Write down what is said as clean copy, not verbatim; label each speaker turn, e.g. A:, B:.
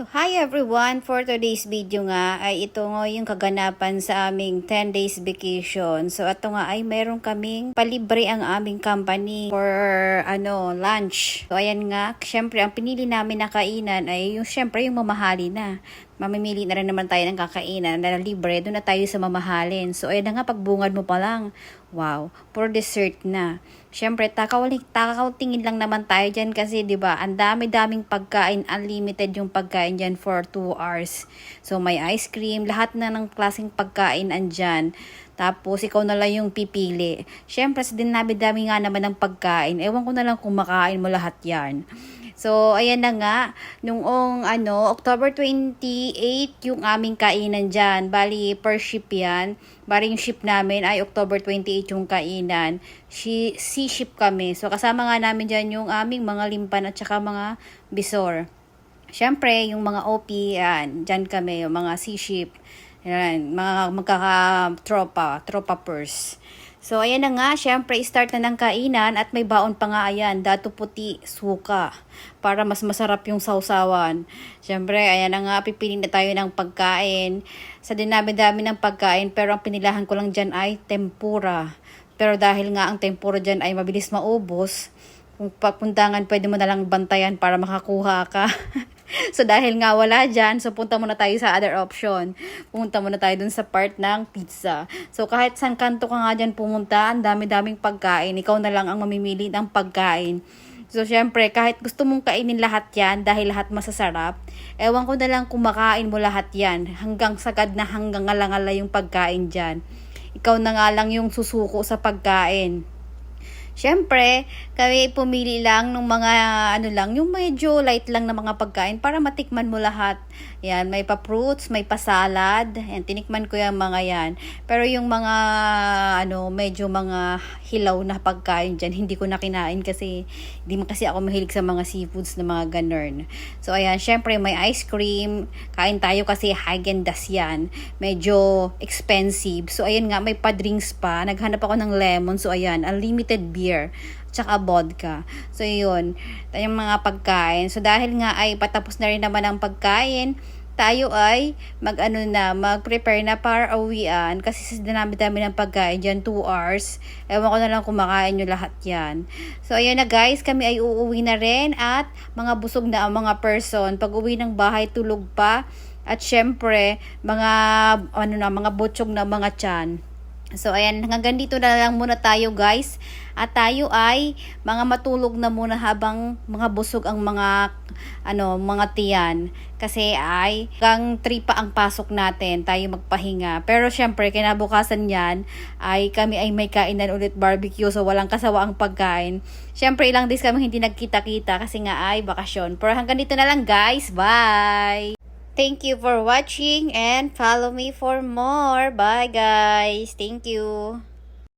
A: So, hi everyone! For today's video nga ay ito nga yung kaganapan sa aming 10 days vacation. So, ito nga ay meron kaming palibre ang aming company for lunch. So, ayan nga, syempre ang pinili namin na kainan ay yung syempre yung mamahali na. Mamimili na rin naman tayo ng kakainan na libre, doon na tayo sa mamahalin. So, ayan na nga, pagbungad mo pa lang, wow, for dessert na. Siyempre, takaw-tingin lang naman tayo dyan kasi, di ba, ang dami-daming pagkain, unlimited yung pagkain dyan for 2 hours. So, may ice cream, lahat na ng klaseng pagkain andyan. Tapos, ikaw na lang yung pipili. Siyempre, sa dami-dami nga naman ng pagkain, ewan ko na lang kung makain mo lahat yan. So, ayan na nga, noong October 28 yung aming kainan dyan. Bali, per ship yan. Bali, yung ship namin ay October 28 yung kainan. Sea ship kami. So, kasama nga namin dyan yung aming mga limpan at saka mga bisor. Siyempre, yung mga OP, yan, dyan kami, yung mga sea ship. Yan, mga tropa purse. So, ayan na nga, syempre, start na ng kainan at may baon pa nga ayan, dato puti, suka, para mas masarap yung sausawan. Syempre, ayan na nga, pipili na tayo ng pagkain. Sa dinami-dami ng pagkain, pero ang pinilahan ko lang dyan ay tempura. Pero dahil nga ang tempura dyan ay mabilis maubos, kung papuntangan, pwede mo na lang bantayan para makakuha ka. So, dahil nga wala dyan, so punta muna tayo sa other option. Pumunta muna tayo dun sa part ng pizza. So, kahit saan kanto ka nga dyan pumunta, ang dami-daming pagkain. Ikaw na lang ang mamimili ng pagkain. So, syempre, kahit gusto mong kainin lahat yan, dahil lahat masasarap, ewan ko na lang kung makain mo lahat yan. Hanggang sagad na hanggang ngalangala yung pagkain dyan. Ikaw na nga lang yung susuko sa pagkain. Siyempre, kami pumili lang ng mga yung medyo light lang na mga pagkain para matikman mo lahat. Yan, may pa-fruits, may pa-salad. Yan, tinikman ko yung mga yan. Pero yung mga medyo mga hilaw na pagkain dyan, hindi ko na kinain kasi hindi mo kasi ako mahilig sa mga seafoods na mga ganun. So, ayan, siyempre may ice cream. Kain tayo kasi Häagen-Dazs yan. Medyo expensive. So, ayan nga, may pa-drinks pa. Naghanap ako ng lemon. So, ayan, unlimited beer tsaka vodka. So, yun. Yung mga pagkain. So, dahil nga ay patapos na rin naman ang pagkain, tayo ay mag-prepare na para uwian kasi sa dami-dami ng pagkain dyan, 2 hours. Ewan ko na lang kung makain nyo lahat yan. So, ayun na guys, kami ay uuwi na rin at mga busog na ang mga person. Pag uwi ng bahay, tulog pa. At syempre, mga butsyog na mga tiyan. So, ayan, hanggang dito na lang muna tayo guys. At tayo ay mga matulog na muna habang mga busog ang mga tiyan. Kasi ay hanggang 3 pa ang pasok natin, tayo magpahinga. Pero syempre, kinabukasan yan, ay kami ay may kainan ulit barbecue. So, walang kasawa ang pagkain. Syempre, ilang days kami hindi nagkita-kita kasi nga ay bakasyon. Pero hanggang dito na lang guys. Bye! Thank you for watching and follow me for more. Bye guys. Thank you.